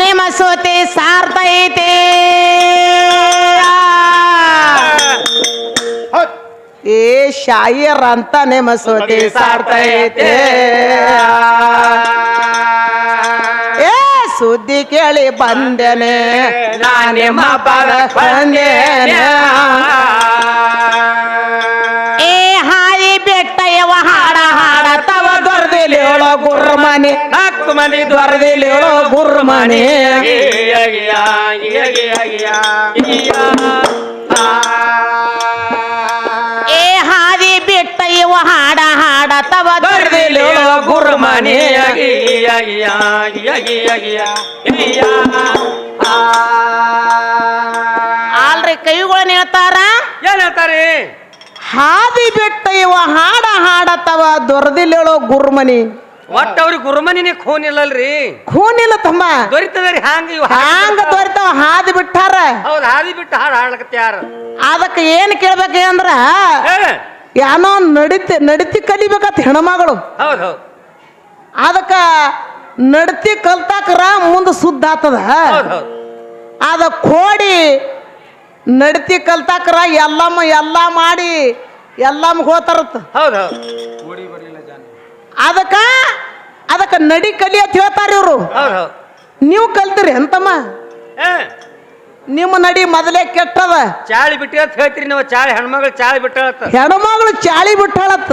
ನೇಮ ಸೋತೆ ಸಾರ್ತೈತೆ ಏ ಶಾಯರ್ ಅಂತ ನೇಮ ಸೋತೆ ಸಾರ್ತೈತೆ ಏ ಸುದ್ದಿ ಕೇಳಿ ಬಂದೇನೆ ನಾನೇ ಮಾಪದ ಬಂದೇನೆ ಏ ಹಾಯಿ ಬೆಟ್ಟ ಯವ ಹಾಡ ಹಾಡ ತವ ದೊರದಿಲಿ ಹೇಳೋ ಗುರ್ಮನೆ ಹತ್ತು ಮನಿ ದೊರದಿಲಿ ಹೇಳೋ ಗುರ್ಮನೆ ಏ ಹಾದಿ ಬೆಟ್ಟ ಇವ ಹಾಡ ಹಾಡ ತವ ದೊರದಿಲಿ ಹೇಳೋ ಗುರ್ಮನೆ ಆಲ್ರಿ ಕೈಗಳನ್ನ ಹೇಳ್ತಾರ ಏನ್ ಹೇಳ್ತಾರಿ ಹಾದಿ ಬೆಟ್ಟ ಇವ ಹಾಡ ಹಾಡತವ ದೊರದಿಲ್ ಹೇಳೋ ಗುರ್ಮನಿ ಒಟ್ಟ ಅವ್ರಿಗೆ ಗುರುಮನಿನೇ ಖೂನ್ ಇಲ್ಲಲ್ರಿ ಖೂನಿಲ್ಲ ತಮ್ಮ ದೊರಿತದ್ರಿ ಹ್ಯಾಂಗ ದೊರಿತಾವ ಹಾದಿ ಬಿಟ್ಟಾರ ಹೌದ್ ಹಾದಿ ಬಿಟ್ಟು ಹಾಡು ಹಾಡ್ಲಕತ್ತ ಯಾರ ಅದಕ್ಕೆ ಏನ್ ಕೇಳ್ಬೇಕಂದ್ರ ಏನೋ ನಡತಿ ಕಲಿಬೇಕತ್ ಹೆಣ್ಮಗಳು ಹೌದ್ ಹೌದ್ ಅದಕ್ಕ ನಡತಿ ಕಲ್ತಾಕ್ರ ಮುಂದ ಸುದ್ದ ಆತದ ಹೌದ್ ಹೌದ್ ಅದ ಕೋಡಿ ನಡತಿ ಕಲ್ತಾಕ್ರ ಎಲ್ಲಮ್ಮ ಎಲ್ಲಾ ಮಾಡಿ ಎಲ್ಲಮ್ಮ ಹೋತಾರತ್ತ ಹೌದ್ ಹೌದ್ ಅದಕ್ಕ ನಡಿ ಕಲಿ ಅಂತ ಹೇಳ್ತಾರ ಇವ್ರು ಹೌದ್ ಹೌದ್ ನೀವು ಕಲ್ತಿರಿ ಅಂತಮ್ಮ ನಿಮ್ಮ ನಡಿ ಮೊದಲೇ ಕೆಟ್ಟದ ಚಾಳಿ ಬಿಟ್ಟಿ ಅಂತ ಹೇಳ್ತೀರಿ ನೀವು ಚಾಳಿ ಹೆಣ್ಮಗಳು ಚಾಳಿ ಬಿಟ್ಟಾಳತ್ತ ಹೆಣ್ಮಗಳು ಚಾಳಿ ಬಿಟ್ಟಾಳತ್ತ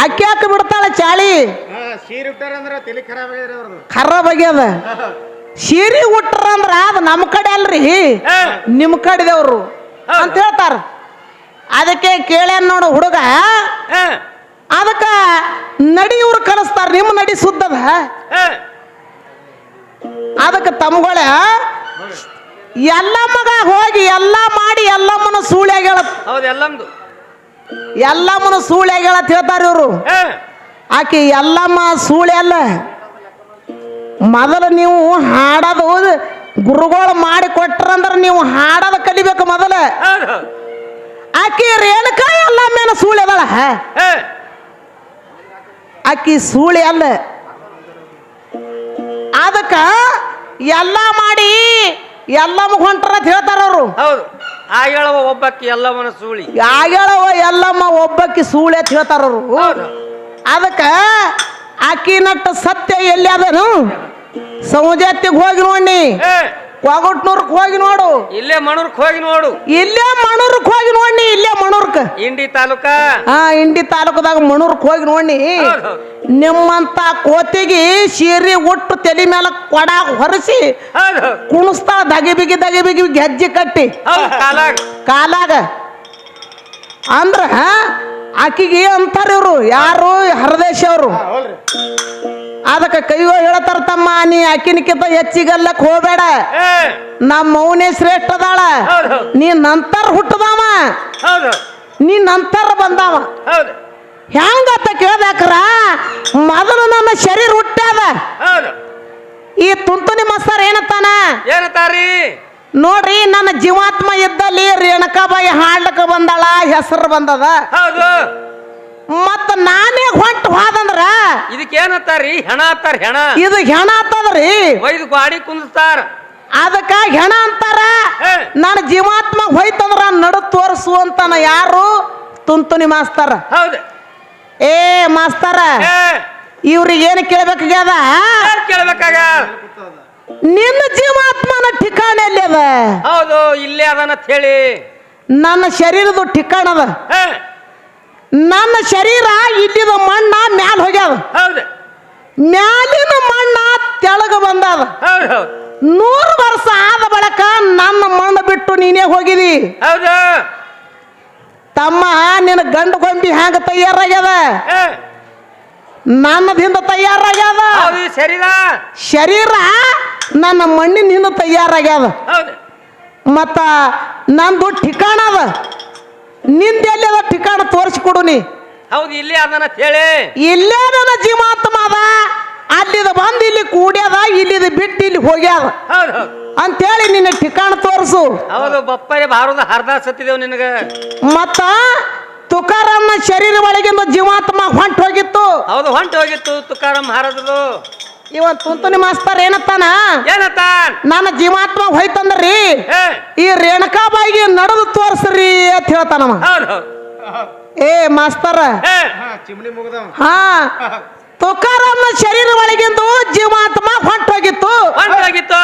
ಅಕ್ಕಿ ಯಾಕ ಬಿಡ್ತಾಳ ಚಾಳಿ ಸೀರೆ ಉಟ್ಟಾರಂದ್ರ ತಲೆ ಖರಾಬ್ ಆಗ್ಯದ್ರಿ ಅವ್ರದ್ದು ಖರಾಬ್ ಆಗ್ಯದ ಸೀರೆ ಉಟ್ರ ಅಂದ್ರ ಅದ ನಮ್ಮ ಕಡೆ ಅಲ್ರಿ ನಿಮ್ ಕಡೆದವ್ರು ಅಂತ ಹೇಳ್ತಾರ ಅದಕ್ಕೆ ಕೇಳ್ಯಾನ ನೋಡು ಹುಡುಗ ಅದಕ್ಕ ನಡಿ ಇವ್ರು ಕಲಿಸ್ತಾರ ನಿಮ್ಮ ನಡಿ ಸುದ್ದದ ಅದಕ್ಕೆ ತಮ್ಗಳ ಎಲ್ಲಮ್ಮಗ ಹೋಗಿ ಎಲ್ಲಾ ಮಾಡಿ ಎಲ್ಲಮ್ಮನ ಸೂಳ್ಯಾಗ ಹೌದ್ ಎಲ್ಲಮ್ದು ಎಲ್ಲಮ್ಮನ ಸೂಳ್ಯಾಗ ಹೇಳ್ತಾರ ಇವ್ರು ಆಕಿ ಎಲ್ಲಮ್ಮ ಸೂಳೆ ಅಲ್ಲ ಮೊದಲು ನೀವು ಹಾಡೋದು ಗುರುಗಳು ಮಾಡಿ ಕೊಟ್ರಂದ್ರ ನೀವು ಹಾಡೋದು ಕಲಿಬೇಕು ಮೊದಲ ಆಕಿ ರೇಣುಕ ಎಲ್ಲಮ್ಮೇನ ಸೂಳೆ ಅದಳ ಆಕಿ ಸೂಳೆ ಅಲ್ಲ ಅದಕ್ಕ ಎಲ್ಲ ಮಾಡಿ ಎಲ್ಲಮ್ಮ ಹೊಂಟ್ರ ಅಂತ ಹೇಳ್ತಾರ ಅವರು ಹೌದು ಆಗಳವ ಒಬ್ಬಕ್ಕಿ ಎಲ್ಲವನ ಸೂಳಿ ಆಗಳವ ಎಲ್ಲಮ್ಮ ಒಬ್ಬಕ್ಕಿ ಸೂಳೆ ಅಂತ ಹೇಳ್ತಾರ ಅವರು ಅದಕ್ಕ ಆಕಿ ನಟ್ಟ ಸತ್ಯ ಎಲ್ಲಿ ಅದನು ಸೌಜಾತಿಗೆ ಹೋಗಿ ನೋಡಿ ಕೊಗಟ್ನೂರ್ಕ್ ಹೋಗಿ ನೋಡು ಇಲ್ಲೇ ಮಣೂರ್ಕ್ ಹೋಗಿ ನೋಡು ಇಲ್ಲೇ ಮಣೂರ್ಕ್ ಹೋಗಿ ನೋಡಿ ಇಲ್ಲೇ ಮಣೂರ್ಕ್ ಇಂಡಿ ತಾಲೂಕ ಇಂಡಿ ತಾಲೂಕದಾಗ ಮಣೂರ್ಕ್ ಹೋಗಿ ನೋಡಿ ನಿಮ್ಮಂತ ಕೋತಿಗೆ ಸೀರೆ ಉಟ್ಟು ತಲೆ ಮೇಲೆ ಕೊಡ ಹೊರಸಿ ಕುಣಿಸ್ತಾಳ ದಗಿ ಬಿಗಿ ಗೆಜ್ಜೆ ಕಟ್ಟಿ ಕಾಲಾಗ ಅಂದ್ರ ಆಕಿಗೆ ಅಂತಾರ ಇವ್ರು ಯಾರು ಹರದೇಶ ಅವರು ಅದಕ್ಕೆ ಕೈಯೋ ಹೇಳ್ತಾರ ತಮ್ಮ ನೀ ಆಕಿನಕ್ಕಿಂತ ಹೆಚ್ಚಿಗಲ್ಲಕ್ ಹೋಗ್ಬೇಡ ನಮ್ಮ ಮೌನೇ ಶ್ರೇಷ್ಠ ಅದಾಳ ನೀ ನಂತರ ಹುಟ್ಟದಾವ ನೀ ನಂತರ ಬಂದಾವ ಹೆಂಗತ್ತ ಕೇಳ್ಬೇಕ್ರ ಮೊದಲು ನನ್ನ ಶರೀರ ಹುಟ್ಟ್ಯಾದ ಈ ತುಂತುನಿ ಮಸ್ತಾರ ಏನತ್ತಾರಿ ನೋಡ್ರಿ ನನ್ನ ಜೀವಾತ್ಮ ಇದ್ದಲ್ಲಿ ರೇಣುಕಾಬಾಯಿ ಹಾಡ್ಲಕ್ಕ ಬಂದಾಳ ಹೆಸರು ಬಂದದ ಮತ್ತ ನಾನೇ ಹೊಂಟು ಹೋದಂದ್ರ ಇದಕ್ಕೇನತ್ತಾರಿ ಹೆಣ ಅತ್ತಾರ ಹೆಣ ಇದು ಹೆಣ ಅಂತದ್ರಿ ಒಯ್ದು ಗಾಡಿ ಕುಂದಿಸ್ತಾರ ಅದಕ್ಕ ಹೆಣ ಅಂತಾರ ನನ್ನ ಜೀವಾತ್ಮ ಹೋಯ್ತಂದ್ರ ನಡು ತೋರಿಸು ಅಂತಾನ ಯಾರು ತುಂತುನಿ ಮಾಸ್ತರ ಹೌದು ಏ ಮಾಸ್ತರ ಇವ್ರಿಗೆ ಏನು ಕೇಳ್ಬೇಕಾಗ್ಯದ ನಿನ್ನ ಜೀವಾತ್ಮನ ಠಿಕಾಣ ಎಲ್ಲಿ ಅದ ಹೌದು ಇಲ್ಲೇ ಅದನ್ನ ಹೇಳಿ ನನ್ನ ಶರೀರದ ಠಿಕಾಣ ಅದ ನನ್ನ ಶರೀರ ಇಲ್ಲಿದ ಮಣ್ಣ ಮ್ಯಾಲ ಹೋಗ್ಯಾದ ಹೌದು ಮ್ಯಾಲಿನ ಮಣ್ಣ ತೆಳಗ ಬಂದದ 100 ವರ್ಷ ಆದ ಬಳಿಕ ನನ್ನ ಮಣ್ಣು ಬಿಟ್ಟು ನೀನೇ ಹೋಗಿದಿ ಹೌದು ತಮ್ಮ ನಿನ್ನ ಗಂಡು ಗೊಂಬಿ ಹ್ಯಾಂಗ ತಯಾರಾಗ್ಯದ ನನ್ನದಿಂದ ತಯಾರಾಗ್ಯದ ಶರೀರ ನನ್ನ ಮಣ್ಣಿನಿಂದ ತಯಾರಾಗ್ಯದ ಮತ್ತ ನಂದು ಠಿಕಾಣ ಅದ ನಿಂದೆಲ್ಲಿ ಅದ ಠಿಕಾಣ ತೋರಿಸ್ಕೊಡು ನೀ ಹೌದು ಇಲ್ಲೇ ಅದನ್ನ ಹೇಳಿ ಇಲ್ಲೇ ನನ್ನ ಜೀವಾತ್ಮ ಅದ ಅಲ್ಲಿದ ಬಂದು ಇಲ್ಲಿ ಕೂಡ್ಯದ ಇಲ್ಲಿದ ಬಿಟ್ಟು ಇಲ್ಲಿ ಹೋಗ್ಯಾದ ಅಂತೇಳಿ ನಿನ್ನ ಠಿಕಾಣ ತೋರಿಸು ಹೌದು ಬಪ್ಪರೆ ಬಾರದ ಹರ್ದ ಸತ್ತಿದೇವ್ ನಿನಗ ಮತ್ತ ತುಕಾರಮ್ಮ ಶರೀರ ಒಳಗಿಂದ ಜೀವಾತ್ಮ ಹೊಂಟು ಹೋಗಿತ್ತು ಹೌದು ಹೊಂಟು ಹೋಗಿತ್ತು ತುಕಾರಾಮ್ ಹಾರದ್ರು ಇವನ್ ತುಂತುನಿ ಮಾಸ್ತರ್ ಏನತ್ತಾನ ಏನತ್ತ ನನ್ನ ಜೀವಾತ್ಮ ಹೋಯ್ತಂದ್ರಿ ಏ, ಈ ರೇಣುಕಾಬಾಯಿಗೆ ನಡೆದು ತೋರ್ಸ್ರಿ ಅಂತ ಹೇಳ್ತಾನವ. ಹೌದು ಹೌದು ಏ ಮಾಸ್ತರ ಏ, ಹಾ ಚಿಮಣಿ ಮುಗ್ದವ ಹಾ ತುಕಾರಾಮ್ನ ಶರೀರ ಒಳಗಿಂದು ಜೀವಾತ್ಮ ಹೊಂಟೋಗಿತ್ತು. ಹೊಂಟೋಗಿತ್ತು.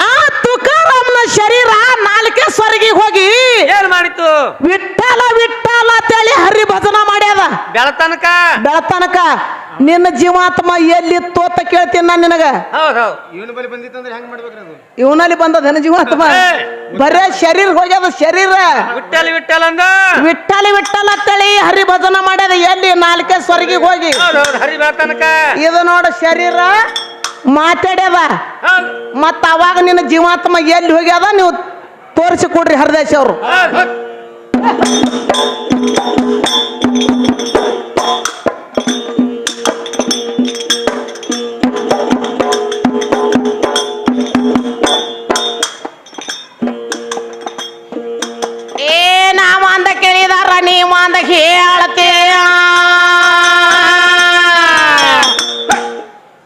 ಆ ತುಕಾರಾಮ್ನ ಶರೀರ ನಾಲ್ಕೆ ಸ್ವರ್ಗಿಗೆ ಹೋಗಿ ಏನ್ ಮಾಡಿತ್ತು ವಿಠಲ ವಿಠಲ ಅಂತೇಳಿ ಹರಿ ಭಜನ ಮಾಡ್ಯಾದ. ಬೆಳತನಕ. ಬೆಳತನಕ ನಿನ್ನ ಜೀವಾತ್ಮ ಎಲ್ಲಿತ್ತು ಅಂತ ಕೇಳ್ತೀನಿ ನಾನು ನಿನಗ. ಹೌದು ಹೌದು ಇವನ ಬಳಿ ಬಂದಿತ್ತಂದ್ರೆ ಹೆಂಗ್ ಮಾಡ್ಬೇಕ್ರಿ ಅದು? ಇವನಲ್ಲಿ ಬಂದದ ಜೀವಾತ್ಮ ಬರೇ ಶರೀರ ಹೋಗ್ಯದ. ಶರೀರ ವಿಠಲ್ ವಿಠಲ್ ಅಂದ. ವಿಠಲ ವಿಠಲ ಅಂತೇಳಿ ಹರಿ ಭಜನ ಮಾಡ್ಯಾದ. ಎಲ್ಲಿ ನಾಲ್ಕೆ ಸ್ವರ್ಗಿಗೆ ಹೋಗಿ. ಹೌದು ಹೌದು ಹರಿ ಬೆಳತನಕ. ಇದು ನೋಡ ಶರೀರ ಮಾತಾಡ್ಯದ. ಹೌದು ಮತ್ತ ಅವಾಗ ನಿನ್ನ ಜೀವಾತ್ಮ ಎಲ್ಲಿ ಹೋಗ್ಯದ ನೀವು ತೋರಿಸಿ ಕೊಡ್ರಿ ಹರದೇಶ್ ಅವರು. ಹೌದು ಹೌದು. ಏ ನಾವ ಅಂದ ಕೇಳಿದಾರ ನೀವು ಅಂದ ಹೇಳ್ತೀಯ.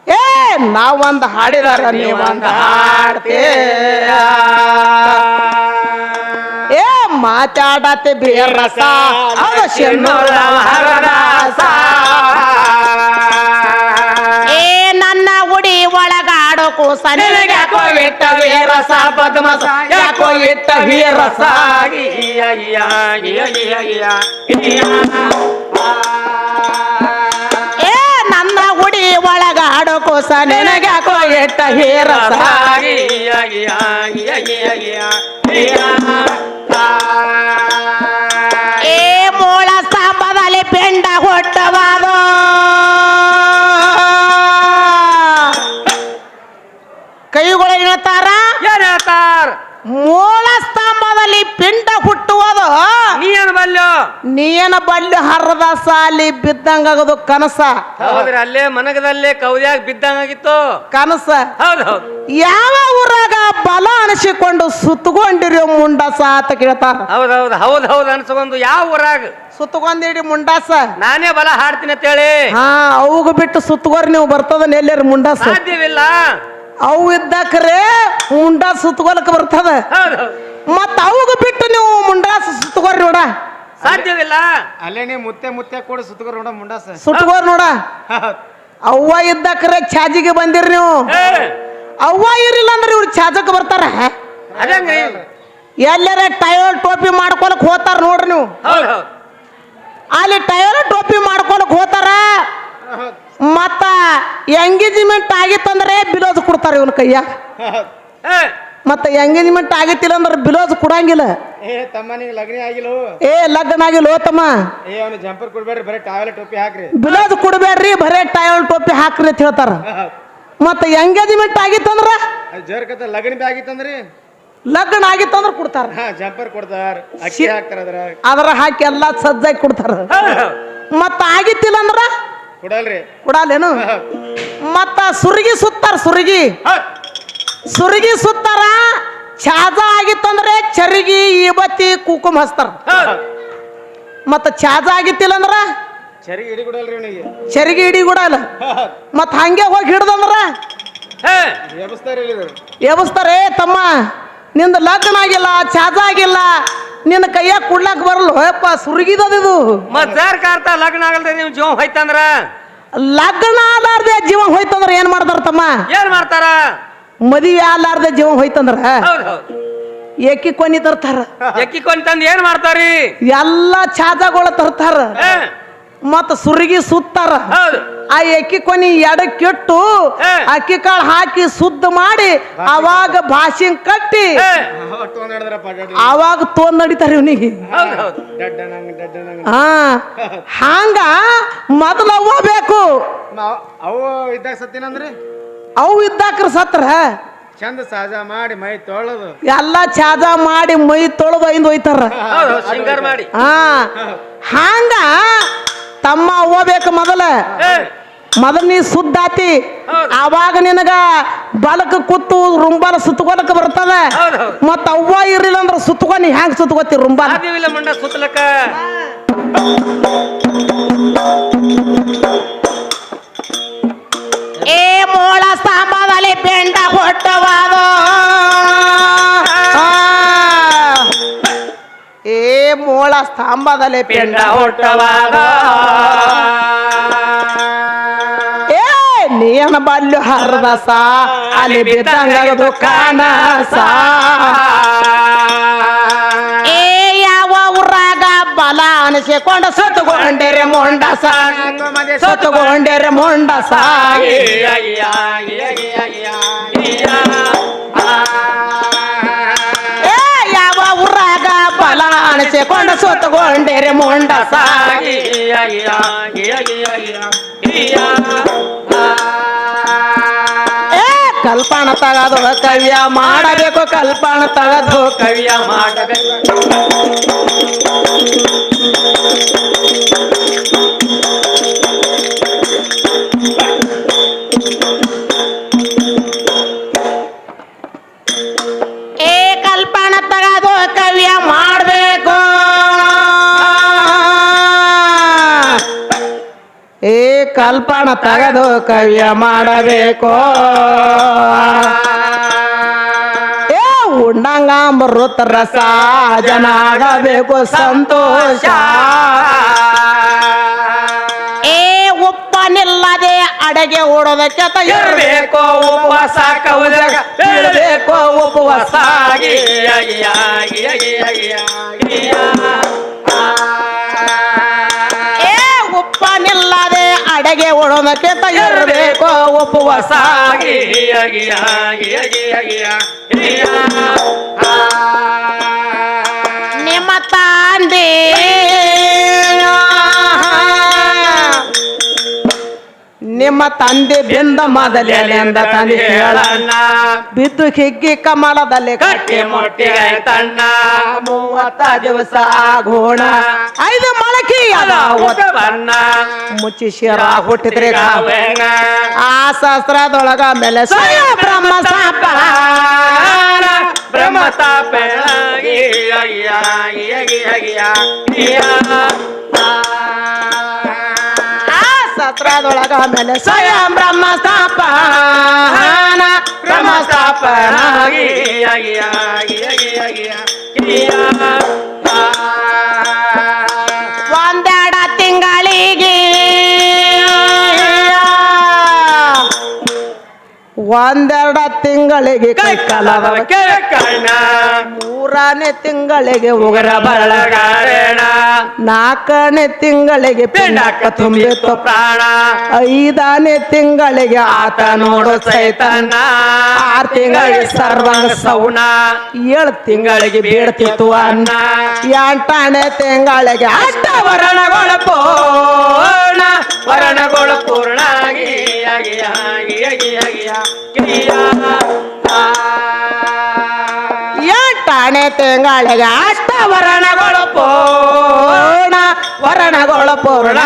ಏ ನಾವಂದ ಹಾಡಿದಾರ ನೀವಂದ ಹಾಡ್ತೀಯ. ಏ ಮಾತಾಡತ್ತೆ ಬೇರಸ ಅದು ಶೆನ್ನೂರ ಹರದಾಸ. ಏ ನನ್ನ ಉಡಿ ಒಳಗಾಡೋ ಕೂಸ ನಿನಗೆ ಯಾಕೋ ಇಟ್ಟ ವೀರಸ ಪದ್ಮಸ ಯಾಕೋ ಇಟ್ಟ ವೀರಸ. ಏ ನನ್ನ ಉಡಿ ಒಳಗಾಡೋ ಕೂಸ ನಿನಗೆ ಯಾಕೋ ಇಟ್ಟ ವೀರಸ. ಏ ಮೂಳ ಸ್ತಂಭದಲ್ಲಿ ಪಿಂಡ ಹುಟ್ಟವಾದೋ. ಕೈಗಳು ಹೇಳ್ತಾರ ಏನ್ ಹೇಳ್ತಾರ ಮೂಲ ಸ್ತಂಭದಲ್ಲಿ ಪಿಂಡ ಹುಟ್ಟುವುದು. ನೀ ಏನ್ ಬಲ್ಲು ನೀನ ಬಳ್ಳಿ ಹರದ ಸಾಲಿ ಬಿದ್ದಂಗದು ಕನಸ. ಹೌದ್ರಿ ಅಲ್ಲೇ ಮನಗದಲ್ಲೇ ಕೌದ್ಯಾಗ ಬಿದ್ದಂಗಾಗಿತ್ತು. ಕನಸ ಹೌದು ಹೌದು ಯಾವ ಊರಾಗ ಬಲ ಅನಿಸಿಕೊಂಡು ಸುತ್ತಕೊಂಡಿರೋ ಮುಂಡಾಸ ಅಂತ ಕೇಳ್ತಾರ. ಹೌದ್ ಹೌದ್ ಹೌದ್ ಹೌದ್ ಅನ್ಸ್ಕೊಂಡು ಯಾವ ಊರಾಗ ಸುತ್ತಕೊಂಡಿರಿ ಮುಂಡಾಸ. ನಾನೇ ಬಲ ಹಾಡ್ತೀನಿ ಅಂತೇಳಿ ಹಾ ಅವಾಗ ಬಿಟ್ಟು ಸುತ್ತಗೋರಿ ನೀವು ಬರ್ತದ ಎಲ್ಲೇರಿ ಮುಂಡಾಸ. ಸಾಧ್ಯವಿಲ್ಲ. ಅವು ಇದ್ದಕ್ರೆ ಮುಂಡಾಸ ಸುತ್ತಗೋಲಕ್ ಬರ್ತದ. ಹೌದು ಹೌದು ಮತ್ತ ಅವಾಗ ಬಿಟ್ಟು ನೀವು ಮುಂಡಾಸ ಸುತ್ತಗೋರಿ ನೋಡ. ಸಾಧ್ಯವಿಲ್ಲ. ಅಲ್ಲೇ ನೀವು ಮುತ್ತೆ ಮುತ್ತೆ ಕೂಡ ಸುತ್ತಗರ್ ನೋಡ ಮುಂಡಾಸ. ಸುತ್ತಗೋರ್ ನೋಡ. ಅವ್ವ ಇದ್ದಕ್ರೆ ಚಾಜಿಗೆ ಬಂದಿರಿ ನೀವು. ಏ, ಅವ್ವ ಇರಿಲ್ಲ ಅಂದ್ರೆ ಇವ್ರು ಚಾಜಕ್ ಬರ್ತಾರ. ಅದಂಗ್ರಿ. ಎಲ್ಲರ ಟೈರ್ ಟೋಪಿ ಮಾಡ್ಕೊಳಕ್ ಹೋತಾರ ನೋಡ್ರಿ ನೀವು. ಹೌದ್ ಹೌದ್ ಅಲ್ಲಿ ಟೈರ್ ಟೋಪಿ ಮಾಡ್ಕೊಳಕ್ ಹೋತಾರ. ಮತ್ತ ಎಂಗೇಜ್ಮೆಂಟ್ ಆಗಿತ್ತಂದ್ರೆ ಬಿಲೋಸ್ ಕೊಡ್ತಾರ ಇವನ್ ಕೈಯ. ಏ, ಮತ್ತ ಎಂಗೇಜ್ಮೆಂಟ್ ಆಗಿತ್ತಿಲ್ಲ ಅಂದ್ರೆ ಬಿಲೋಸ್ ಕೊಡಂಗಿಲ್ಲ. ಏ ತಮ್ಮ ನಿಂಗೆ ಲಗ್ನ ಆಗಿಲ್ಲ. ಏ ಲಗ್ನ ಆಗಿಲ್ಲ ತಮ್ಮ. ಏ ಅವನು ಜಂಪರ್ ಕೊಡ್ಬೇಡ್ರಿ, ಬರೀ ಟಾವೆಲ್ ಟೋಪಿ ಹಾಕ್ರಿ. ಬಿಲೋಸ್ ಕೊಡ್ಬೇಡ್ರಿ, ಬರೇ ಟೈರ್ ಟೋಪಿ ಹಾಕ್ರಿ ಅಂತ ಹೇಳ್ತಾರ. ಮತ್ತ ಎಂಗೇಜ್ಮೆಂಟ್ ಆಗಿತ್ತಂದ್ರ ಜೋರ್ಕತ್ತ ಲಗ್ನ ಬಿ ಆಗಿತ್ತಂದ್ರಿ ಲಗ್ನ ಆಗಿತ್ತಂದ್ರ ಕೊಡ್ತಾರ. ಹಾ ಜಂಪರ್ ಕೊಡ್ತಾರ, ಅಕ್ಕಿ ಹಾಕ್ತಾರ ಅದ್ರ ಹಾಕಿ ಎಲ್ಲಾ ಸಜ್ಜಾಗಿ ಕೊಡ್ತಾರ. ಹೌದ್ ಹೌದ್ ಮತ್ತ ಆಗಿತ್ತಿಲ್ಲ ಅಂದ್ರ ಕೊಡಲ್ರಿ. ಕೊಡಲ್ಲೇನು. ಮತ್ತ ಸುರ್ಗಿ ಸುತ್ತಾರ. ಸುರ್ಗಿ ಹೌದ್ ಸುರ್ಗಿ ಸುತ್ತಾರ. ಚಾಜ ಆಗಿತ್ತಂದ್ರೆ ಚರಿಗಿ ಈಬತ್ತಿ ಕುಕುಮ ಹಚ್ತಾರ. ಹೌದ್ ಮತ್ತ ಚಾಜ ಆಗಿತ್ತಿಲ್ಲ ಅಂದ್ರ ಚರಿಗೆ ಹಿಡಿ ಕೊಡಲ್ರಿ ಅವನಿಗೆ. ಚರಿಗಿ ಹಿಡಿ ಕೊಡಲ್ಲ. ಮತ್ತ ಹಂಗೆ ಹೋಗಿ ಹಿಡ್ದಂದ್ರ ಏ, ಎಬ್ಸ್ತಾರ ಎಬಸ್ತಾರೆ. ತಮ್ಮ ನಿಂದ ಲಗ್ನ ಆಗಿಲ್ಲ, ಚಾಜ ಆಗಿಲ್ಲ, ನಿನ್ನ ಕೈಯಾಗ ಕುಡ್ಲಾಕ್ ಬರಲ್ಲ. ಹೋಯಪ್ಪ ಸುರ್ಗಿದದು. ಮತ್ ಜಾರ್ ಕಾರ್ತ ಲಗ್ನ ಆಗಲ್ದೆ ನಿಮ್ ಜೀವ ಹೋಯ್ತಂದ್ರ ಲಗ್ನ ಆಲಾರ್ದೆ ಜೀವ ಹೋಯ್ತಂದ್ರ ಏನ್ ಮಾಡ್ತಾರ ತಮ್ಮ? ಏನ್ ಮಾಡ್ತಾರ? ಮದುವೆ ಆಲಾರ್ದೆ ಜೀವ ಹೋಯ್ತಂದ್ರ ಹೌದ್ ಹೌದ್ ಏಕಿ ಕೊನಿ ತರ್ತಾರ. ಎಕ್ಕಿಕೊಂಡ್ ತಂದ್ ಏನ್ ಮಾಡ್ತಾರಿ? ಎಲ್ಲ ಚಾಜಾಗಳ ತರ್ತಾರ. ಏ, ಮತ್ತ ಸುರ್ಗಿ ಸುತ್ತಾರ. ಹೌದು ಆ ಎಕ್ಕಿ ಕೊನಿ ಎಡಕ್ಕಿಟ್ಟು ಅಕ್ಕಿ ಕಾಳು ಹಾಕಿ ಸುದ್ದ ಮಾಡಿ ಅವಾಗ ಭಾಷಿಂಗ್ ಕಟ್ಟಿ ಏ, ಅವಾಗ ತೊಂದ್ ನಡಿತಾರ ಇವನಿಗೆ. ಹೌದ್ ಹೌದ್ ಹಾ ಹಂಗ ಮೊದಲ ಅವ್ವ ಬೇಕು. ಅವು ಇದ್ದಾಗ ಸತ್ತಿನಂದ್ರಿ ಅವು ಇದ್ದಾಕ್ರ ಸತ್ರ ಚಂದ ಸಹಜ ಮಾಡಿ ಮೈ ತೊಳದು ಎಲ್ಲ ಚಾಜ ಮಾಡಿ ಮೈ ತೊಳೆದು ಐದು ಒಯ್ತಾರ. ಹೌದ್ ಹೌದ್ ಶೃಂಗಾರ ಮಾಡಿ. ಹಾ ಹಂಗ ತಮ್ಮ ಅವ್ವ ಬೇಕು ಮೊದಲ. ಏ, ಮೊದಲ ನೀ ಸುದ್ದಾತಿ ಹೌದು. ಆವಾಗ ನಿನಗ ಬಲಕ ಕೂತು ರುಂಬಾಲ ಸುತ್ತಕೊಲಕ ಬರ್ತದ. ಹೌದ್ ಹೌದ್ ಮತ್ತ ಅವ್ವ ಇರ್ಲಿಲ್ಲ ಅಂದ್ರ ಸುತ್ತಕೊನಿ ಹ್ಯಾಂಗ ಸುತ್ತಕೊತಿ ರುಂಬಾಲ? ಸಾಧ್ಯವಿಲ್ಲ ಮಂಡ ಸುತ್ತಲಕ್ಕ. ಏ ಮೋಳ ಸ್ತಂಭದಲ್ಲಿ ಪೆಂಡ ಹೊಟ್ಟವಾದೋ ಏ ಮೋಳ ಸ್ತಂಭದಲ್ಲಿ ಪೆಂಡ ಹುಟ್ಟವಾದ ಏ ನೀನ ಬಲ್ಲು ಹರದಸ ಅಲ್ಲಿ ಬಿದ್ದಂಗದು ಕಾಣಸ ಏ ಯಾವ ಊರಾಗ ಬಲ ಅನಿಸಿಕೊಂಡ ಸತ್ತುಗೊಂಡರೆ ಮೊಂಡಸ ಸತ್ತುಗೊಂಡರೆ ಮೊಂಡಸ ಏ ಯಾವ ಊರಾಗ ಬಲ ಅನಿಸಿಕೊಂಡ ಸತ್ತುಗೊಂಡರೆ ಮೊಂಡಸ ಏ ಕಲ್ಪನ ತಗದು ಕವ್ಯ ಮಾಡಬೇಕು ಕಲ್ಪನ ತಗದು ಕವಿಯ ಮಾಡಬೇಕು ಏ ಕಲ್ಪನ ತಗದು ಕವ್ಯ ಮಾಡಬೇಕು ಏ ಕಲ್ಪನ ತಗದು ಕವ್ಯ ಮಾಡಬೇಕು ಏ ಉಂಡಂಗ ಮೃತ ರಸ ಜನಾಗಬೇಕು ಸಂತೋಷ ಏ ಉಪ್ಪನಿಲ್ಲದೆ ಅಡಗೆ ಓಡೋದಕ್ಕೆ ಇರಬೇಕು ಉಪವಾಸ ಕೌದಾಗ ಇರಬೇಕು ಉಪವಾಸ ಏ ಉಪ್ಪನಿಲ್ಲದೆ ಅಡಗೆ ಓಡೋದಕ್ಕೆ ಇರಬೇಕು ಉಪವಾಸ ನಿಮ್ಮ ತಂದೆ ನಿಮ್ಮ ತಂದೆ ಬಿಂದ ಮೊದಲೆಂದ ತಂದೆ ಹೇಳ ಬಿದ್ದು ಹಿಗ್ಗಿ ಕಮಲದಲ್ಲಿ ಕಟ್ಟಿ ಮೊಟ್ಟಿಗೆ ತಣ್ಣ 30 ದಿವಸ ಆಗೋಣ 5 ಮೊಳಕೆ ಅದ ಬಣ್ಣ ಮುಚ್ಚಿ ಶಿರ ಹುಟ್ಟಿದ್ರೆ ಕಾವೇನ ಆ ಶಾಸ್ತ್ರದೊಳಗ ಮೇಲೆ ಸ್ವಯ ಬ್ರಹ್ಮ ಸ್ಥಾಪನ ಬ್ರಹ್ಮತಾಪೇಣ ಆ ಶಾಸ್ತ್ರದೊಳಗ ಮೇಲೆ ಸ್ವಯಂ ಬ್ರಹ್ಮ ಸ್ಥಾಪನ ಬ್ರಹ್ಮ ಸ್ಥಾಪನ ಒಂದೆರಡ ತಿಂಗಳಿಗೆ ಒಂದೆರಡ ತಿಂಗಳಿಗೆ ಕೈ ಕಾಲದ ಕಣ್ಣ 3ನೇ ತಿಂಗಳಿಗೆ ಉಗರ ಬಳಗಾರೇಣ 4ನೇ ತಿಂಗಳಿಗೆ ಪಿಂಡಕ್ಕ ತುಂಬಿತ್ತು ಪ್ರಾಣ 5ನೇ ತಿಂಗಳಿಗೆ ಆತ ನೋಡು ಸೈತಾನ 6 ತಿಂಗಳಿಗೆ ಸರ್ವಾಂಗ ಸೌಣ 7 ತಿಂಗಳಿಗೆ ಬೇಡ್ತಿತ್ತು ಅನ್ನ 8ನೇ ತಿಂಗಳಿಗೆ ಅಷ್ಟವರಣಗಳು ಪೂರ್ಣ ವರ್ಣಗಳು ಪೂರ್ಣ 8ನೇ ತಿಂಗಳಿಗೆ ಅಷ್ಟವರಣಗಳು ಪೂರ್ಣ ವರ್ಣಗಳು ಪೂರ್ಣ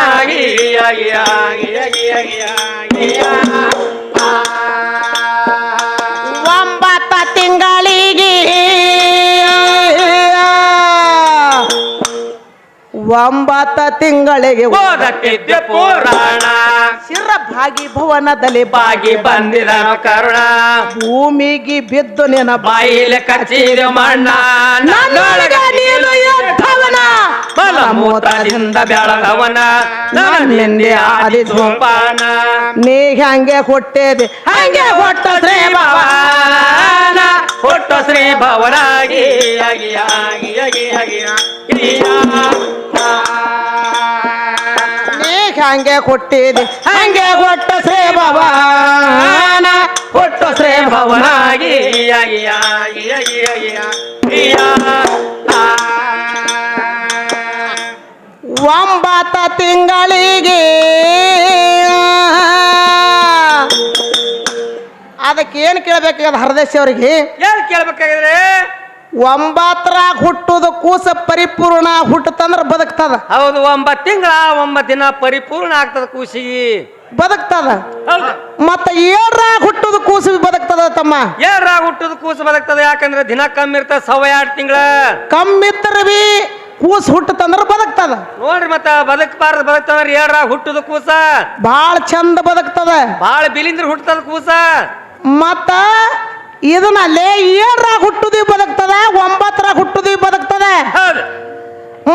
9 ತಿಂಗಳಿಗೆ 9 ತಿಂಗಳಿಗೆ ಓದಕ್ಕಿದ್ದೆ ಪುರಾಣ ಶಿರ ಭಾಗಿ ಭುವನದಲ್ಲಿ ಬಾಗಿ ಬಂದಿದ ಕರುಣ ಭೂಮಿಗೆ ಬಿದ್ದು ನಿನ್ನ ಬಾಯಿಲೆ ಕಚ್ಚಿದ ಮಣ್ಣ ನನ್ನೊಳಗ ನೀನು ಎದ್ದವನ ಮಲಮೂತ್ರದಿಂದ ಬೆಳಗವನ ನನ್ನಿಂದೆ ಆದಿ ಧೂಪಾನ ನೀ ಹಂಗೆ ಹುಟ್ಟಿದೆ ಹಂಗೆ ಹೊಟ್ಟ ಶ್ರೀ ಭವನ ಹುಟ್ಟು ಶ್ರೀ ಭವನಾಗಿ ನೀ ಹಂಗೆ ಹುಟ್ಟಿದೆ ಹಂಗೆ ಹೊಟ್ಟ ಶ್ರೀ ಭವನ ಹುಟ್ಟು ಶ್ರೀ ಭವನಾಗಿ 9 ತಿಂಗಳಿಗೆ ಅದಕ್ಕೆ ಏನು ಕೇಳಬೇಕಾಗದ ಹರದೇಶ್ ಅವ್ರಿಗೆ ಏನ್ ಕೇಳ್ಬೇಕಾಗಿದ್ರೆ 9ರಾಗ ಹುಟ್ಟುದು ಕೂಸ ಪರಿಪೂರ್ಣ ಹುಟ್ಟತಂದ್ರ ಬದುಕ್ತದ ಹೌದು 9 ತಿಂಗಳ 9 ದಿನ ಪರಿಪೂರ್ಣ ಆಗ್ತದ ಕೂಸಿಗೆ ಬದುಕ್ತದ ಹೌದು ಮತ್ತ 7ರಾಗ ಹುಟ್ಟುದು ಕೂಸು ಬದುಕ್ತದ ತಮ್ಮ 7ರಾಗ ಹುಟ್ಟದ ಕೂಸು ಬದುಕ್ತದ ಯಾಕಂದ್ರೆ ದಿನ ಕಮ್ಮಿ ಇರ್ತದ 2 ತಿಂಗಳ ಕಮ್ಮಿತ್ರ ಬಿ ಕೂಸ್ ಹುಟ್ಟತಂದ್ರ ಬದುಕ್ತದ. ನೋಡ್ರಿ ಮತ್ತ ಬದುಕಬಾರ್ದು ಬದುಕ್ತಂದ್ರ ಹೇಳ್ರ ಹುಟ್ಟುದು ಕೂಸ ಬಾಳ ಚಂದ ಬದುಕ್ತದ. ಬಾಳ ಬಿಲಿಂದ್ರ ಹುಟ್ಟದ ಕೂಸ. ಮತ್ತ ಇದನ್ನಲ್ಲಿ 7ರಾಗ ಹುಟ್ಟುದಿ ಬದುಕ್ತದ, 9ರಾಗ ಹುಟ್ಟುದಿ ಬದುಕ್ತದ. ಹೌದು.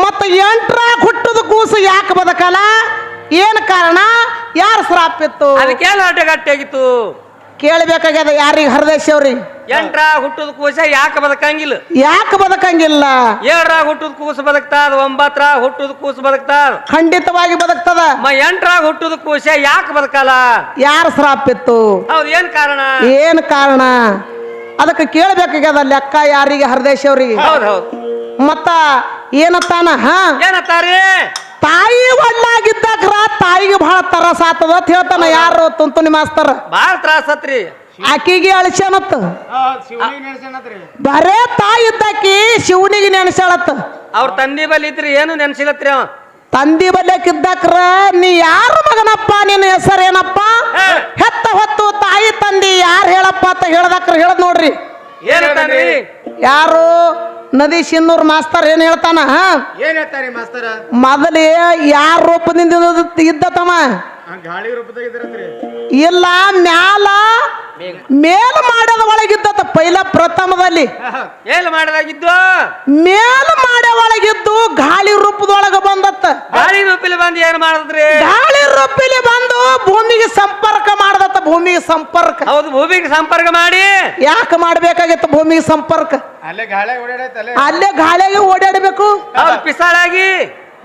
ಮತ್ತ 8ರಾಗ ಹುಟ್ಟುದ ಕೂಸು ಯಾಕೆ ಬದುಕಲ್ಲ? ಏನ್ ಕಾರಣ? ಯಾರ ಶ್ರಾಪ್ ಇತ್ತು? ಅದಕ್ಕೇನು ಅಡ್ಡಗಟ್ಟಾಗಿತ್ತು ಕೇಳಬೇಕಾಗ್ಯದ ಯಾರಿಗೆ? ಹರದೇಶ್ ಅವ್ರಿಗೆ. 8ರಾಗ ಹುಟ್ಟುದ ಕೂಸ ಯಾಕೆ ಬದುಕಂಗಿಲ್ಲ? ಯಾಕೆ ಬದುಕಂಗಿಲ್ಲ? 7ರಾಗ ಹುಟ್ಟುದ ಕೂಸು ಬದುಕ್ತಾದ, 9ರಾಗ ಹುಟ್ಟುದ ಕೂಸು ಬದುಕ್ತಾದ, ಖಂಡಿತವಾಗಿ ಬದುಕ್ತದ. 8ರಾಗ ಹುಟ್ಟುದ ಕೂಸ ಯಾಕೆ ಬದುಕಲ್ಲ? ಯಾರ ಶ್ರಾಪ್ ಇತ್ತು? ಹೌದು. ಏನ್ ಕಾರಣ? ಏನ್ ಕಾರಣ? ಅದಕ್ಕೆ ಕೇಳಬೇಕಾಗ್ಯದ ಲೆಕ್ಕ ಯಾರಿಗೆ? ಹರದೇಶ್ ಅವ್ರಿಗೆ. ಹೌದ್ ಹೌದು. ಮತ್ತ ಏನತ್ತಾನ? ಏನತ್ತಾರಿ? ತಾಯಿ ಒಳ್ಳಾಗಿದ್ದಾಕ್ರ ತಾಯಿಗೆ ಬಹಳ ತರಸ ಆತದ ಅಂತ ಹೇಳ್ತಾನ. ಯಾರು? ತುಂತುನಿ ಮಾಸ್ತರ್. ಬಾಳ ತ್ರಾಸ ಆತ್ರಿ. ಆಕಿಗೆ ಅಳಿಸ್ಯಾನತ್ತ. ಶಿವನಿಗೆ ನೆನೆಸೇನತ್ರಿ. ಬರೇ ತಾಯಿ ಇದ್ದಾಕಿ ಶಿವನಿಗೆ ನೆನೆಸಾಳತ್ತ. ಅವ್ರ ತಂದಿ ಬಲ್ಲಿ ಇದ್ರಿ ಏನು ನೆನ್ಸಿಲತ್ರಿ ಅವ. ತಂದಿ ಬಲ್ಯಕ್ಕಿದ್ದಾಕ್ರ ನೀ ಯಾರ ಮಗನಪ್ಪ? ನಿನ್ನ ಹೆಸರೇನಪ್ಪ? ಹೆತ್ತ ಹೊತ್ತು ತಾಯಿ ತಂದಿ ಯಾರು ಹೇಳಪ್ಪ ಅಂತ ಹೇಳ್ದಾಕ್ರ ಹೇಳದ್ ನೋಡ್ರಿ. ಏನಂತಾನ್ರಿ? ಯಾರು? ನದಿ ಶಿನ್ನೂರ್ ಮಾಸ್ತರ್ ಏನ್ ಹೇಳ್ತಾನ? ಏನ್ ಹೇಳ್ತಾರಿ ಮಾಸ್ತರ? ಮೊದಲೇ ಯಾರ ರೂಪದಿಂದ ಇದ್ದತಮ್ಮ? ಗಾಳಿ ರೂಪದಾಗ ಇದ್ರಂತ್ರಿ. ಇಲ್ಲ, ಮ್ಯಾಲ ಮೇಲ್ ಮಾಡದ ಒಳಗಿದ್ದತ. ಪೈಲ ಪ್ರಥಮದಲ್ಲಿ ಏನ್ ಮಾಡದಾಗಿದ್ದು? ಮೇಲ್ ಮಾಡ ಒಳಗಿದ್ದು ಗಾಳಿ ರೂಪದೊಳಗ ಬಂದತ್ತ. ಗಾಳಿ ರೂಪಿಲಿ ಬಂದು ಏನ್ ಮಾಡದ್ರಿ? ಗಾಳಿ ರೂಪಿಲಿ ಬಂದು ಭೂಮಿಗೆ ಸಂಪರ್ಕ ಮಾಡದತ್ತ. ಭೂಮಿಗೆ ಸಂಪರ್ಕ. ಹೌದು. ಭೂಮಿಗೆ ಸಂಪರ್ಕ ಮಾಡಿ ಯಾಕೆ ಮಾಡ್ಬೇಕಾಗಿತ್ತು ಭೂಮಿಗೆ ಸಂಪರ್ಕ? ಅಲ್ಲೇ ಗಾಳಿ ಓಡಾಡೈತಲ್ಲೇ. ಅಲ್ಲೇ ಗಾಳಿಯಾಗಿ ಓಡಾಡಬೇಕು. ಹೌದು. ಪಿಸಾಳಾಗಿ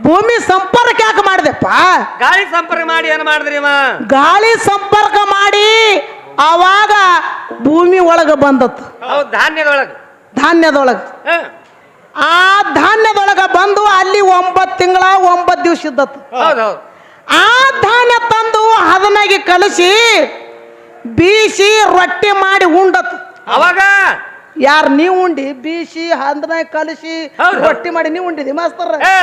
ಭೂಮಿ ಸಂಪರ್ಕ ಯಾಕೆ ಮಾಡಿದೆಪ್ಪ? ಗಾಳಿ ಸಂಪರ್ಕ ಮಾಡಿ ಏನ್ ಮಾಡಿದ್ರಿ ಅವ? ಗಾಳಿ ಸಂಪರ್ಕ ಮಾಡಿ ಅವಾಗ ಭೂಮಿ ಒಳಗ ಬಂದತ್ತು. ಹೌದು. ಧಾನ್ಯದೊಳಗ. ಧಾನ್ಯದೊಳಗ. ಹ. ಆ ಧಾನ್ಯದೊಳಗ ಬಂದು ಅಲ್ಲಿ 9 ತಿಂಗಳ 9 ದಿವಸ ಇದ್ದತ್ತು. ಹೌದ್ ಹೌದು. ಆ ಧಾನ್ಯ ತಂದು ಹದನಾಗಿ ಕಲಸಿ ಬೀಸಿ ರೊಟ್ಟಿ ಮಾಡಿ ಉಂಡತ್ತು. ಅವಾಗ ಯಾರು? ನೀವು ಉಂಡಿ ಬೀಸಿ ಹದನಾಗಿ ಕಲಸಿ ಹೌದು. ರೊಟ್ಟಿ ಮಾಡಿ ನೀವು ಉಂಡಿದಿ ಮಾಸ್ತರ್? ಏ,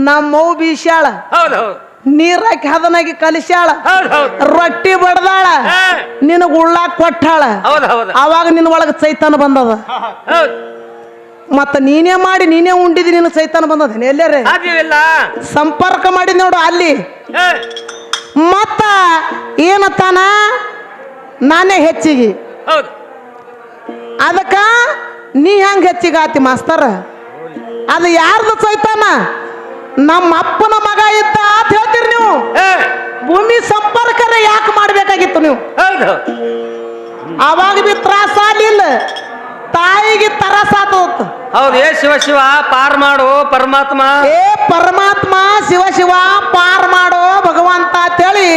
ನಮ್ಮವ್ ಬೀಸ್ಯಾಳ, ಹೌದ್ ಹೌದು. ನೀರಾಕಿ ಹದನಾಗಿ ಕಲಿಸ್ಯಾಳ, ಹೌದ್ ಹೌದು. ರೊಟ್ಟಿ ಬಡ್ದಾಳ, ಹಾ. ನಿನಗ ಉಳ್ಳಾಕ್ ಕೊಟ್ಟಾಳ. ಹೌದ್ ಹೌದು. ಅವಾಗ ನಿನ್ನ ಒಳಗ ಚೈತನ್ಯ ಬಂದದ. ಹೌದು. ಮತ್ತ ನೀನೇ ಮಾಡಿ ನೀನೇ ಉಂಡಿದಿ, ನಿನ್ನ ಚೈತನ್ಯ ಬಂದದ. ಎಲ್ಲರೇ ಸಾಧ್ಯವಿಲ್ಲ. ಸಂಪರ್ಕ ಮಾಡಿ ನೋಡು ಅಲ್ಲಿ. ಏ, ಮತ್ತ ಏನತ್ತಾನ? ನಾನೇ ಹೆಚ್ಚಿಗೆ. ಹೌದು. ಅದಕ್ಕ ನೀ ಹೆಂಗ ಹೆಚ್ಚಿಗೆ ಆತಿ ಮಾಸ್ತರ? ಅದು ಯಾರ್ದು ಚೈತನ್ಯ? ನಮ್ಮ ಅಪ್ಪನ ಮಗ ಇದ್ದ ಅಂತ ಹೇಳ್ತೀರಿ ನೀವು. ಏ, ಭೂಮಿ ಸಂಪರ್ಕರ ಯಾಕೆ ಮಾಡ್ಬೇಕಾಗಿತ್ತು ನೀವು? ಹೌದು ಹೌದು. ಅವಾಗ ಬಿ ತ್ರಾಸ ಆಗ್ಲಿಲ್ಲ, ತಾಯಿಗೆ ತರಾಸ ಆತ. ಹೌದು. ಏ ಶಿವ ಶಿವ ಪಾರ್ ಮಾಡು ಪರಮಾತ್ಮ. ಏ ಪರಮಾತ್ಮ ಶಿವ ಶಿವ ಪಾರ್ ಮಾಡೋ ಭಗವಂತ ಅಂತೇಳಿ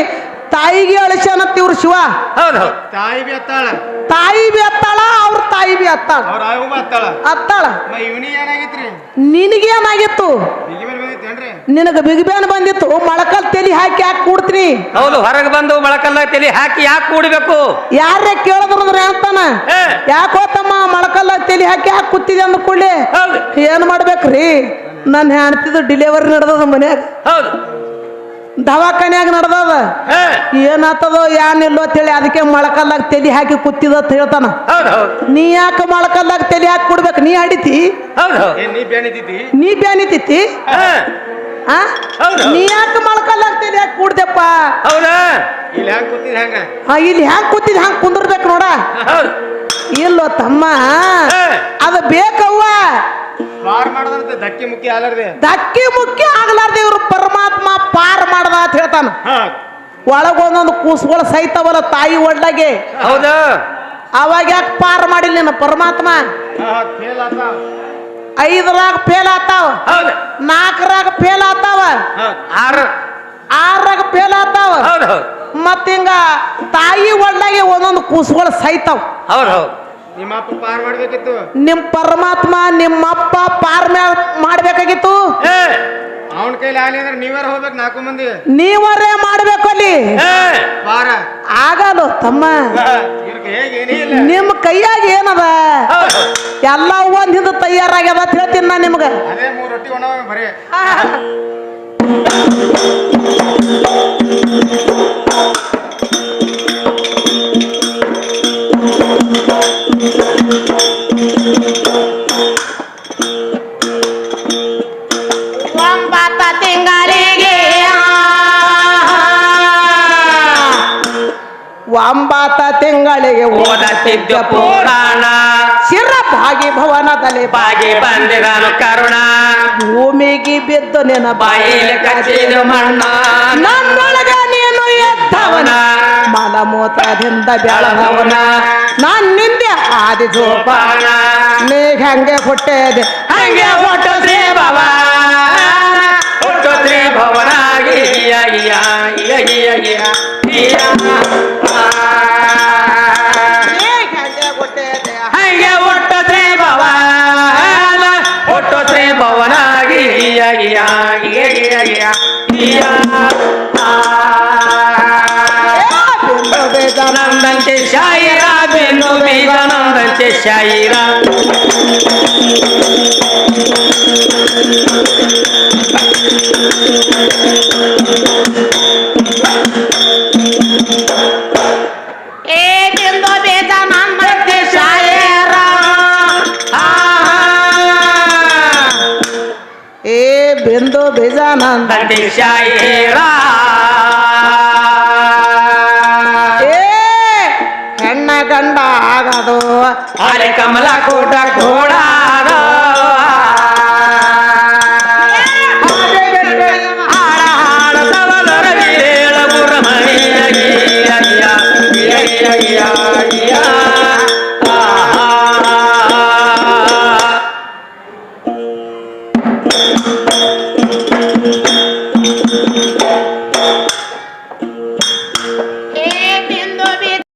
ತಾಯಿಗೆ ಅಳಿಸ್ಯಾನತ್ತ ಇವ್ರು ಶಿವ. ಹೌದು ಹೌದು. ತಾಯಿ ಬಿ ಅತ್ತಾಳ, ತಾಯಿ ಬಿ ಅತ್ತಾಳ, ಅವ್ರ ತಾಯಿ ಬಿ ಅತ್ತಾಳ. ಅವ್ರ ಆಯು ಅತ್ತಾಳ. ಅತ್ತಾಳ. ಇವನಿಗೆ ಏನಾಗಿತ್ರಿ? ನಿನಗೇನಾಗಿತ್ತು? ಬಿಗಿ ಮೇಲೆ ಬಂದಿತ್ತೇನ್ರಿ? ನಿನಗ ಬಿಗಿಬೇನ್ ಬಂದಿತ್ತು. ಮೊಳಕಲ್ ತಲಿ ಹಾಕಿ ಯಾಕೆ ಕೂಡ್ತೀನಿ? ಹೌದು. ಹೊರಗೆ ಬಂದು ಮೊಳಕಲ್ಲ ತಲಿ ಹಾಕಿ ಯಾಕೆ ಕೂಡಬೇಕು? ಯಾರೇ ಕೇಳಿದ್ರ ಅಂತಾನ, ಏ, ಯಾಕೋ ತಮ್ಮ ಮೊಳಕಲ್ಲ ತಲಿ ಹಾಕಿ ಯಾಕೆ ಕೂತಿದೆ ಅಂದ ಕೂಡಲೇ ಹೌದು ಏನ್ ಮಾಡ್ಬೇಕ್ರಿ? ನನ್ನ ಹೆಣ್ತಿದ್ದು ಡಿಲಿವರಿ ನಡೆದದ ಮನ್ಯಾಗ, ಹೌದು. ದವಾಖಾನ್ಯಾಗ ನಡೆದದ. ಏ, ಏನಾಗ್ತದೋ ಏನಿಲ್ಲೋ ಅಂತೇಳಿ ಅದಕ್ಕೆ ಮೊಳಕಲ್ಲಾಗ ತಲಿ ಹಾಕಿ ಕೂತಿದ ಅಂತ ಹೇಳ್ತಾನ. ಹೌದು ಹೌದು. ನೀ ಯಾಕೆ ಮೊಳಕಲ್ಲಾಗ ತಲಿ ಹಾಕಿ ಕೊಡ್ಬೇಕು? ನೀ ಅಡಿತಿ? ಹೌದು ಹೌದು. ಏನ್ ನೀ ಬ್ಯಾನಿದ್ದಿ? ನೀ ಬ್ಯಾನಿತಿತ್ತಿ? ಏ, ಆ? ಹೌದು. ನೀ ಯಾಕೆ ಮೊಳಕಲ್ಲಾಗ ತಲಿ ಹಾಕಿ ಕೂಡ್ದೆಪ್ಪ? ಹೌದಾ? ಇಲ್ಲಿ ಹ್ಯಾಂಗ ಕೂತಿದ್ ಹೆಂಗ? ಇಲ್ಲಿ ಹ್ಯಾಂಗ್ ಕೂತಿದ್ ಹಂಗ್ ಕುಂದಿರ್ಬೇಕು ನೋಡ. ಹೌದು. ಇಲ್ಲೋ ತಮ್ಮ, ಏ, ಅದು ಬೇಕವ್ವ. ಪಾರ್ ಮಾಡದಂತೆ ಧಕ್ಕಿ ಮುಕ್ಕಿ ಆಲಾರ್ದೆ. ಧಕ್ಕಿ ಮುಕ್ಕಿ ಆಗ್ಲಾರ್ದೆ ಇವ್ರು ಪರಮಾತ್ಮ ಪಾರ್ ಮಾಡ್ದ ಅಂತ ಹೇಳ್ತಾನ. ಹಾ, ಒಳಗೊಂದೊಂದು ಕೂಸುಗಳು ಸೈತವಲ್ಲ ತಾಯಿ ಒಡ್ಲಾಗೆ, ಹೌದು. ಅವಾಗ ಯಾಕೆ ಪಾರ್ ಮಾಡಿಲ್ಲ ನೀನು ಪರಮಾತ್ಮ? ಫೇಲ್ ಆತಾವ. 5ರಾಗ ಫೇಲ್ ಆತಾವ, ಹೌದು. 4ರಾಗ ಫೇಲ್ ಆತಾವ, 6ರಾಗ ಫೇಲ್ ಆತಾವ. ಹೌದು ಹೌದು. ಮತ್ತ ಹಿಂಗ ತಾಯಿ ಒಡ್ಲಾಗೆ ಒಂದೊಂದು ಕೂಸುಗಳು ಸೈತಾವ. ಹೌದು ಹೌದು. ನಿಮ್ಮ ಅಪ್ಪ ಪಾರ್ ಮಾಡ್ಬೇಕಿತ್ತು. ನಿಮ್ ಪರಮಾತ್ಮ ನಿಮ್ಮಪ್ಪ ಪಾರ್ ಮಾಡ್ಬೇಕಾಗಿತ್ತು. ಏ, ಅವನ ಕೈಲಿ ಆಗ್ಲಿ ಅಂದ್ರೆ ನೀವಾರ ಹೋಗ್ಬೇಕು 4 ಮಂದಿ. ನೀವರೇ ಮಾಡ್ಬೇಕು ಅಲ್ಲಿ. ಏ, ಪಾರ ಆಗಲ್ಲ ತಮ್ಮ. ಇವ್ರಿಗೆ ಹೇಗೆ ಏನೇ ಇಲ್ಲ. ನಿಮ್ ಕೈಯಾಗ ಏನದ? ಹೌದು. ಎಲ್ಲ ಒಂದ್ ಹಿಂದ ತಯಾರಾಗ್ಯದ ಅಂತ ಹೇಳ್ತೀನಿ ನಾ ನಿಮ್ಗ. ಅದೇ 3 ರೊಟ್ಟಿ ಉಣ್ಣವ ಬರೀ. ಓದತ್ತಿದ್ದ ಪುರಾಣ ಶಿರ ಭಾಗಿ ಭವನದಲ್ಲಿ ಬಾಗಿ ಬಂದಿರನು ಕರುಣ ಭೂಮಿಗೆ ಬಿದ್ದು ನಿನ್ನ ಬಾಯಿಲೆ ಕಚ್ಚಿದ ಮಣ್ಣ ನನ್ನೊಳಗ ನೀನು ಎದ್ದವನ ಮಲಮೂತ್ರದಿಂದ ಬೆಳದವನ ನಾನ್ ನಿಂದೆ ಆದಿ ಜೋಪಾನ ನೀ ಹಂಗೆ ಹುಟ್ಟಿದೆ ಹಂಗೆ ಒಟ್ಟು ಶ್ರೀ ಭವ ಒಟ್ಟು ಶ್ರೀ ಭವನಾಗಿ ಹಂಗೆ ಹುಟ್ಟಿದೆ ಹಂಗೆ ಒಟ್ಟು ಶ್ರೀ ಭವ ಒಟ್ಟು ಶ್ರೀ ಭವನಾಗಿ ನಂದಂತೆ ಶಾಯಿರ ಬೆನ್ನು ಬೀಜ ನಂದಂತೆ ಶಾಯಿರ ಬಿಂದು ಬೀಜಾನಂದ ಶಾಯಿರ ಹೆಣ್ಣ ಗಂಡ ಆಗದು ಅರೆ ಕಮಲ ಕೋಟ ಘೋಡ